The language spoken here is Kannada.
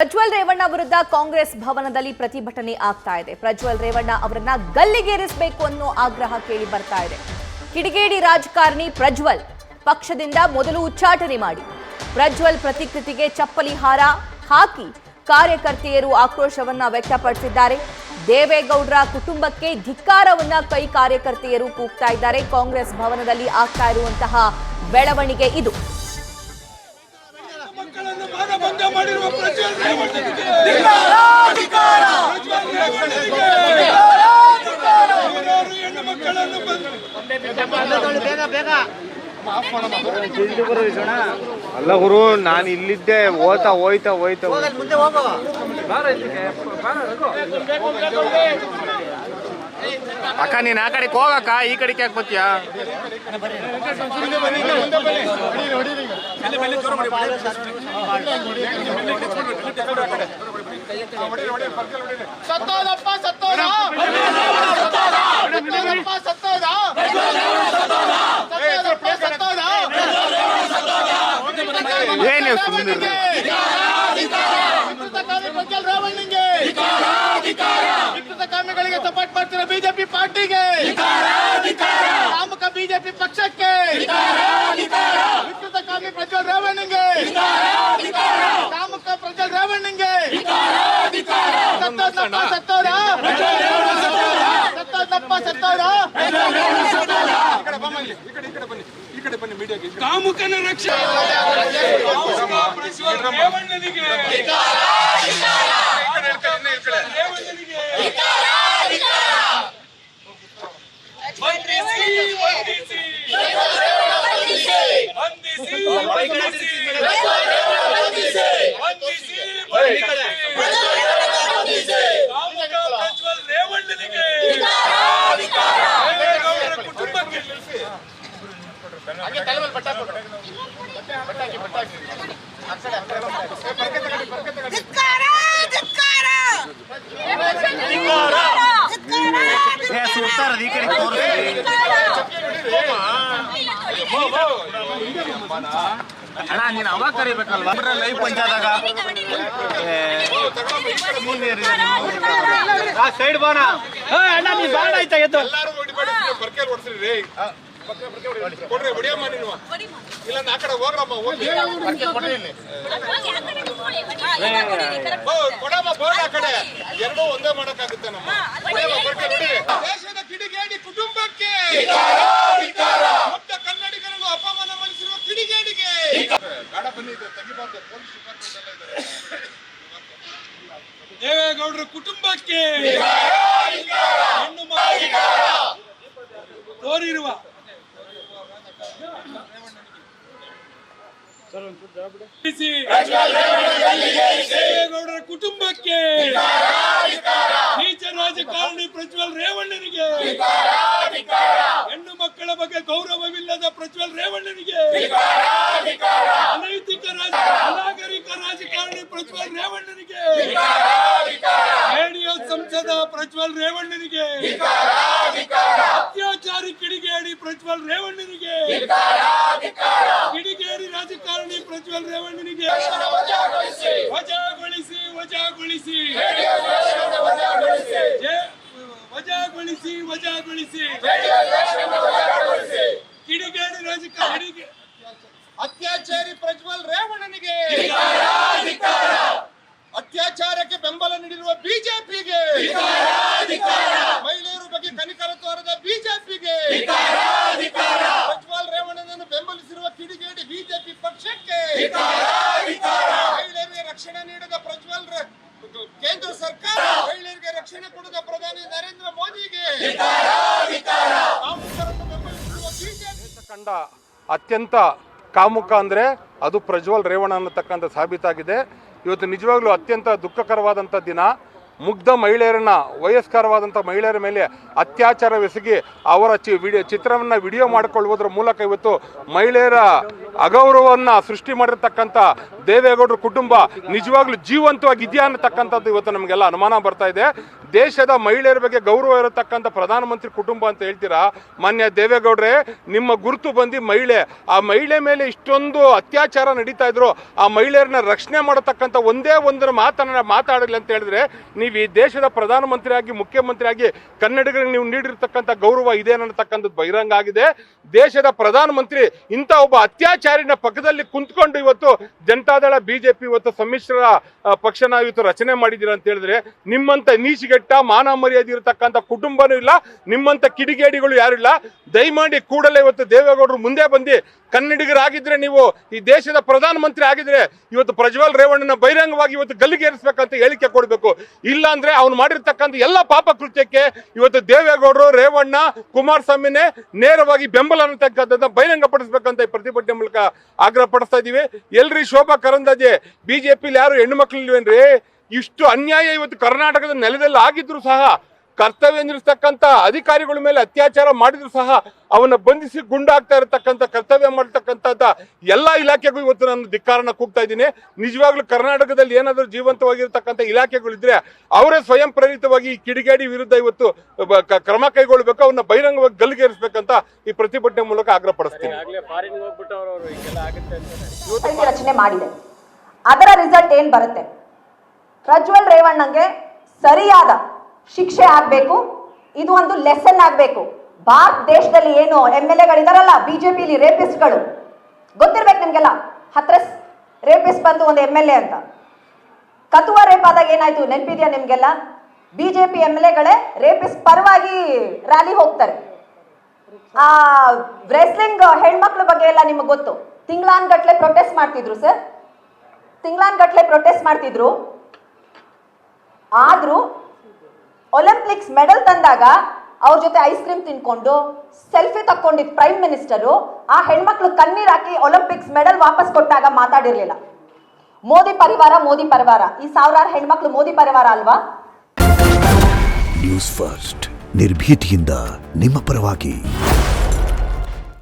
ಪ್ರಜ್ವಲ್ ರೇವಣ್ಣ ವಿರುದ್ಧ ಕಾಂಗ್ರೆಸ್ ಭವನದಲ್ಲಿ ಪ್ರತಿಭಟನೆ ಆಗ್ತಾ ಇದೆ. ಪ್ರಜ್ವಲ್ ರೇವಣ್ಣ ಅವರನ್ನ ಗಲ್ಲಿಗೇರಿಸಬೇಕು ಅನ್ನೋ ಆಗ್ರಹ ಕೇಳಿ ಬರ್ತಾ ಇದೆ. ಕಿಡಿಗೇಡಿ ರಾಜಕಾರಣಿ ಪ್ರಜ್ವಲ್ ಪಕ್ಷದಿಂದ ಮೊದಲು ಉಚ್ಚಾಟನೆ ಮಾಡಿ ಪ್ರಜ್ವಲ್ ಪ್ರತಿಕೃತಿಗೆ ಚಪ್ಪಲಿ ಹಾರ ಹಾಕಿ ಕಾರ್ಯಕರ್ತೆಯರು ಆಕ್ರೋಶವನ್ನ ವ್ಯಕ್ತಪಡಿಸಿದ್ದಾರೆ. ದೇವೇಗೌಡರ ಕುಟುಂಬಕ್ಕೆ ಧಿಕ್ಕಾರವನ್ನ ಕೈ ಕಾರ್ಯಕರ್ತೆಯರು ಕೂಗ್ತಾ ಇದ್ದಾರೆ. ಕಾಂಗ್ರೆಸ್ ಭವನದಲ್ಲಿ ಆಗ್ತಾ ಇರುವಂತಹ ಬೆಳವಣಿಗೆ ಇದು. ಅಲ್ಲ ಗುರು, ನಾನು ಇಲ್ಲಿದ್ದೆ. ಹೋಯ್ತಾ ಹೋಯ್ತಾ ಹೋಯ್ತಾ ಅಕ್ಕ, ನೀನ್ ಆ ಕಡೆಗೆ ಹೋಗಕ್ಕ, ಈ ಕಡೆಗೆ ಯಾಕೆ ಬರ್ತೀಯಾ? ಏನೇ ಸುಮ್ಮನೆ ಕಾಮಿಗಳಿಗೆ ಸಪೋರ್ಟ್ ಮಾಡ್ತಿರೋ ಬಿಜೆಪಿ ಪಾರ್ಟಿಗೆ, ಕಾಮುಕ ಬಿಜೆಪಿ ಪಕ್ಷಕ್ಕೆ, ವಿಕೃತ ಕಾಮಿ ಪ್ರಜ್ವಲ್ ರೇವಣ್ಣಗೆ, ಕಾಮುಕ ಪ್ರಜ್ವಲ್ ರೇವಣ್ಣಗೆ ಸತ್ತೋರ ಕಾಮುಕನ ರಕ್ಷಣೆ ಅಣ್ಣ, ನೀನ್ ಅವಾಗ ಕರಿಬೇಕಲ್ವಾ ಲೈವ್ ಪಂಚಾದಾಗ? ಸೈಡ್ ಬಾಣ ಅಣ್ಣ, ನೀ ಬಾಣ ಆಯ್ತಾ? ಎದ್ದು ಕೊಡ್ರಿ, ಹೊಡಿಯಮ್ಮ ನೀನು. ಇಲ್ಲ ಆ ಕಡೆ ಹೋಗ್ರಮ್ಮ, ಹೋಗಿ ಕೊಡಮ್ಮ ಬೋರ್ಡ್ ಆ ಕಡೆ. ಎರಡೂ ಒಂದೇ ಮಾಡಕ್ಕಾಗುತ್ತೆ ನಮ್ಮ ದೇಶದ ಕಿಡಿಗೇಡಿ ಕುಟುಂಬಕ್ಕೆ, ಕನ್ನಡಿಗರನ್ನು ಅಪಮಾನ ಮಾಡಿಸಿರುವ ಕಿಡಿಗೇಡಿಗೆ ಗಾಡ ಬನ್ನಿ. ತೆಗಿಬಾರ್ದು, ಪೊಲೀಸ್ ಡಿಪಾರ್ಟ್ಮೆಂಟ್ ಎಲ್ಲ ಇದ್ದಾರೆ. ದೇವೇಗೌಡರ ಕುಟುಂಬಕ್ಕೆ ಹೆಣ್ಣು ತೋರಿರುವ ದೇವೇಗೌಡರ ಕುಟುಂಬಕ್ಕೆ, ನೀಚ ರಾಜಕಾರಣಿ ಪ್ರಜ್ವಲ್ ರೇವಣ್ಣನಿಗೆ, ಹೆಣ್ಣು ಮಕ್ಕಳ ಬಗ್ಗೆ ಗೌರವವಿಲ್ಲದ ಪ್ರಜ್ವಲ್ ರೇವಣ್ಣನಿಗೆ, ಅನೈತಿಕ ಅನಾಗರಿಕ ರಾಜಕಾರಣಿ ಪ್ರಜ್ವಲ್ ರೇವಣ್ಣನಿಗೆ, ಜೆಡಿಎಸ್ ಸಂಸದ ಪ್ರಜ್ವಲ್ ರೇವಣ್ಣನಿಗೆ, ಅತ್ಯಾಚಾರಿ ಕಿಡಿಗೇಡಿ ಪ್ರಜ್ವಲ್ ರೇವಣ್ಣನಿಗೆ, ಕಿಡಿಗೇಡಿ ರಾಜಕಾರಣಿ ಪ್ರಜ್ವಲ್ ರೇವಣ್ಣನಿಗೆ ವಜಾಗೊಳಿಸಿ ವಜಾಗೊಳಿಸಿ ವಜಾಗೊಳಿಸಿ ವಜಾಗೊಳಿಸಿ ಕಿಡಿಗೇಡಿ ರಾಜಕಾರಣಿ ಅತ್ಯಾಚಾರಿ ಪ್ರಜ್ವಲ್ ರೇವಣ್ಣನಿಗೆ, ಅತ್ಯಾಚಾರಕ್ಕೆ ಬೆಂಬಲ ನೀಡಿರುವ ಬಿಜೆಪಿಗೆ, ಮಹಿಳೆಯರ ಬಗ್ಗೆ ಕನಿಕರ ತೋರದ ಬಿಜೆಪಿಗೆ, ಪ್ರಜ್ವಲ್ ರೇವಣ್ಣನನ್ನು ಬೆಂಬಲಿಸಿರುವ ಕಿಡಿಗೇಡಿ ಬಿಜೆಪಿ ಪಕ್ಷಕ್ಕೆ, ಮಹಿಳೆಯರಿಗೆ ರಕ್ಷಣೆ ನೀಡದ ಪ್ರಜ್ವಲ್ ಕೇಂದ್ರ ಸರ್ಕಾರ, ಮಹಿಳೆಯರಿಗೆ ರಕ್ಷಣೆ ಕೊಡದ ಪ್ರಧಾನಿ ನರೇಂದ್ರ ಮೋದಿಗೆ, ಕಾಮುಕರನ್ನು ಬೆಂಬಲಿಸಿರುವ ಬಿಜೆಪಿ ಕಂಡ ಅತ್ಯಂತ ಕಾಮುಕ ಅಂದರೆ ಅದು ಪ್ರಜ್ವಲ್ ರೇವಣ್ಣ ಅನ್ನತಕ್ಕಂಥ ಸಾಬೀತಾಗಿದೆ. ಇವತ್ತು ನಿಜವಾಗ್ಲೂ ಅತ್ಯಂತ ದುಃಖಕರವಾದಂಥ ದಿನ. ಮುಗ್ಧ ಮಹಿಳೆಯರನ್ನ, ವಯಸ್ಕರವಾದಂಥ ಮಹಿಳೆಯರ ಮೇಲೆ ಅತ್ಯಾಚಾರವೆಸಗಿ ಅವರ ಚಿತ್ರವನ್ನು ವಿಡಿಯೋ ಮಾಡಿಕೊಳ್ಳುವುದರ ಮೂಲಕ ಇವತ್ತು ಮಹಿಳೆಯರ ಅಗೌರವವನ್ನು ಸೃಷ್ಟಿ ಮಾಡಿರ್ತಕ್ಕಂಥ ದೇವೇಗೌಡರ ಕುಟುಂಬ ನಿಜವಾಗ್ಲೂ ಜೀವಂತವಾಗಿ ಇದೆಯಾ ಅನ್ನತಕ್ಕಂಥದ್ದು ಇವತ್ತು ನಮಗೆಲ್ಲ ಅನುಮಾನ ಬರ್ತಾ ಇದೆ. ದೇಶದ ಮಹಿಳೆಯರ ಬಗ್ಗೆ ಗೌರವ ಇರತಕ್ಕಂಥ ಪ್ರಧಾನಮಂತ್ರಿ ಕುಟುಂಬ ಅಂತ ಹೇಳ್ತೀರಾ. ಮಾನ್ಯ ದೇವೇಗೌಡ್ರೆ, ನಿಮ್ಮ ಗುರುತು ಬಂದು ಮಹಿಳೆ, ಆ ಮಹಿಳೆ ಮೇಲೆ ಇಷ್ಟೊಂದು ಅತ್ಯಾಚಾರ ನಡೀತಾ ಇದ್ರು, ಆ ಮಹಿಳೆಯರನ್ನ ರಕ್ಷಣೆ ಮಾಡತಕ್ಕಂಥ ಒಂದೇ ಒಂದರ ಮಾತಾಡಲಿ ಅಂತ ಹೇಳಿದ್ರೆ ನೀವು ಈ ದೇಶದ ಪ್ರಧಾನಮಂತ್ರಿಯಾಗಿ ಮುಖ್ಯಮಂತ್ರಿಯಾಗಿ ಕನ್ನಡಿಗರಿಗೆ ನೀವು ನೀಡಿರ್ತಕ್ಕಂಥ ಗೌರವ ಇದೆ ಅನ್ನತಕ್ಕಂಥದ್ದು ಬಹಿರಂಗ ಆಗಿದೆ. ದೇಶದ ಪ್ರಧಾನಮಂತ್ರಿ ಇಂಥ ಒಬ್ಬ ಅತ್ಯಾಚಾರಿನ ಪಕ್ಕದಲ್ಲಿ ಕುಂತ್ಕೊಂಡು ಇವತ್ತು ಜನತಾದಳ ಬಿಜೆಪಿ ಇವತ್ತು ಸಮ್ಮಿಶ್ರ ಪಕ್ಷನ ಇವತ್ತು ರಚನೆ ಮಾಡಿದ್ದೀರಾ ಅಂತ ಹೇಳಿದ್ರೆ ನಿಮ್ಮಂತ ನೀಚಿಗೆಟ್ಟ ಮಾನ ಮರ್ಯಾದೆ ಇರತಕ್ಕಂಥ ಕುಟುಂಬನೂ ಇಲ್ಲ, ನಿಮ್ಮಂತ ಕಿಡಿಗೇಡಿಗಳು ಯಾರಿಲ್ಲ. ದಯಮಾಡಿ ಕೂಡಲೇ ಇವತ್ತು ದೇವೇಗೌಡರು ಮುಂದೆ ಬಂದು ಕನ್ನಡಿಗರಾಗಿದ್ರೆ, ನೀವು ಈ ದೇಶದ ಪ್ರಧಾನಮಂತ್ರಿ ಆಗಿದ್ರೆ ಇವತ್ತು ಪ್ರಜ್ವಲ್ ರೇವಣ್ಣನ ಬಹಿರಂಗವಾಗಿ ಇವತ್ತು ಗಲ್ಲಿಗೇರಿಸಬೇಕಂತ ಹೇಳಿಕೆ ಕೊಡಬೇಕು. ಇಲ್ಲ ಅಂದ್ರೆ ಅವ್ನು ಮಾಡಿರ್ತಕ್ಕಂಥ ಎಲ್ಲ ಪಾಪ ಕೃತ್ಯಕ್ಕೆ ಇವತ್ತು ದೇವೇಗೌಡರು, ರೇವಣ್ಣ, ಕುಮಾರಸ್ವಾಮಿನೇ ನೇರವಾಗಿ ಬೆಂಬಲ ಅನ್ನತಕ್ಕಂಥದ್ದನ್ನ ಬಹಿರಂಗಪಡಿಸಬೇಕಂತ ಈ ಪ್ರತಿಭಟನೆ ಮೂಲಕ ಆಗ್ರಹ ಪಡಿಸ್ತಾ ಇದೀವಿ. ಎಲ್ರಿ ಶೋಭಾ ಕರಂದ್ಲಾಜೆ, ಬಿಜೆಪಿಲಿ ಯಾರು ಹೆಣ್ಣು ಮಕ್ಳು ಇಲ್ವೇನ್ರಿ? ಇಷ್ಟು ಅನ್ಯಾಯ ಇವತ್ತು ಕರ್ನಾಟಕದ ನೆಲದಲ್ಲಿ ಆಗಿದ್ರು ಸಹ ಕರ್ತವ್ಯ ನಿರ್ವಹಿಸ್ತಕ್ಕಂಥ ಅಧಿಕಾರಿಗಳ ಮೇಲೆ ಅತ್ಯಾಚಾರ ಮಾಡಿದ್ರು ಸಹ ಅವನ್ನ ಬಂಧಿಸಿ ಗುಂಡಾಗ್ತಾ ಇರತಕ್ಕಂಥ ಕರ್ತವ್ಯ ಮಾಡತಕ್ಕಂಥ ಎಲ್ಲಾ ಇಲಾಖೆಗೂ ಇವತ್ತು ನಾನು ಧಿಕ್ಕಾರನ ಕೂಗ್ತಾ ಇದ್ದೀನಿ. ನಿಜವಾಗ್ಲೂ ಕರ್ನಾಟಕದಲ್ಲಿ ಏನಾದರೂ ಜೀವಂತವಾಗಿರ್ತಕ್ಕಂಥ ಇಲಾಖೆಗಳಿದ್ರೆ ಅವರೇ ಸ್ವಯಂ ಪ್ರೇರಿತವಾಗಿ ಈ ಕಿಡಿಗೇಡಿ ವಿರುದ್ಧ ಇವತ್ತು ಕ್ರಮ ಕೈಗೊಳ್ಳಬೇಕು, ಅವನ್ನ ಬಹಿರಂಗವಾಗಿ ಗಲ್ಲಿಗೇರಿಸಬೇಕಂತ ಈ ಪ್ರತಿಭಟನೆ ಮೂಲಕ ಆಗ್ರಹ ಪಡಿಸ್ತೀನಿ. ರಚನೆ ಮಾಡಿದೆ, ಅದರ ರಿಸಲ್ಟ್ ಏನ್ ಬರುತ್ತೆ? ಪ್ರಜ್ವಲ್ ರೇವಣ್ಣಂಗೆ ಸರಿಯಾದ ಶಿಕ್ಷೆ ಆಗ್ಬೇಕು. ಇದು ಒಂದು ಲೆಸನ್ ಆಗ್ಬೇಕು. ಭಾರತ ದೇಶದಲ್ಲಿ ಏನು MLA-ಗಳಿದಾರಲ್ಲ ಬಿಜೆಪಿಲಿ ರೇಪಿಸ್ಟ್ಗಳು, ಗೊತ್ತಿರ್ಬೇಕು ನಿಮ್ಗೆಲ್ಲ. ಹತ್ರಸ್ ರೇಪಿಸ್ಟ್ ಬಂದು ಒಂದು MLA ಅಂತ. ಕತುವಾ ರೇಪ್ ಆದಾಗ ಏನಾಯ್ತು ನೆನಪಿದ್ಯಾ ನಿಮ್ಗೆಲ್ಲ? ಬಿಜೆಪಿ MLA-ಗಳೇ ರೇಪಿಸ್ಟ್ ಪರವಾಗಿ ರ್ಯಾಲಿ ಹೋಗ್ತಾರೆ. ಆ ರೆಸ್ಲಿಂಗ್ ಹೆಣ್ಮಕ್ಳ ಬಗ್ಗೆ ಎಲ್ಲ ನಿಮಗೆ ಗೊತ್ತು. ತಿಂಗಳಾನ್ಗಟ್ಲೆ ಪ್ರೊಟೆಸ್ಟ್ ಮಾಡ್ತಿದ್ರು ಸರ್, ತಿಂಗಳಾನ್ಗಟ್ಲೆ ಪ್ರೊಟೆಸ್ಟ್ ಮಾಡ್ತಿದ್ರು. ಆದ್ರೂ ಒಲಿಂಪಿಕ್ಸ್ ಮೆಡಲ್ ತಂದಾಗ ಅವ್ರ ಜೊತೆ ಐಸ್ ಕ್ರೀಮ್ ತಿನ್ಕೊಂಡು ಸೆಲ್ಫಿ ತಕ್ಕೊಂಡಿದ್ ಪ್ರೈಮ್ ಮಿನಿಸ್ಟರು ಆ ಹೆಣ್ಮಕ್ಳು ಕಣ್ಣೀರ್ ಹಾಕಿ ಒಲಿಂಪಿಕ್ಸ್ ಮೆಡಲ್ ವಾಪಸ್ ಕೊಟ್ಟಾಗ ಮಾತಾಡಿರ್ಲಿಲ್ಲ. ಮೋದಿ ಪರಿವಾರ, ಈ ಸಾವಿರಾರು ಹೆಣ್ಮಕ್ಳು ಮೋದಿ ಪರಿವಾರ ಅಲ್ವಾ? ನ್ಯೂಸ್ ಫಸ್ಟ್ ನಿರ್ಭೀತಿಯಿಂದ ನಿಮ್ಮ ಪರವಾಗಿ.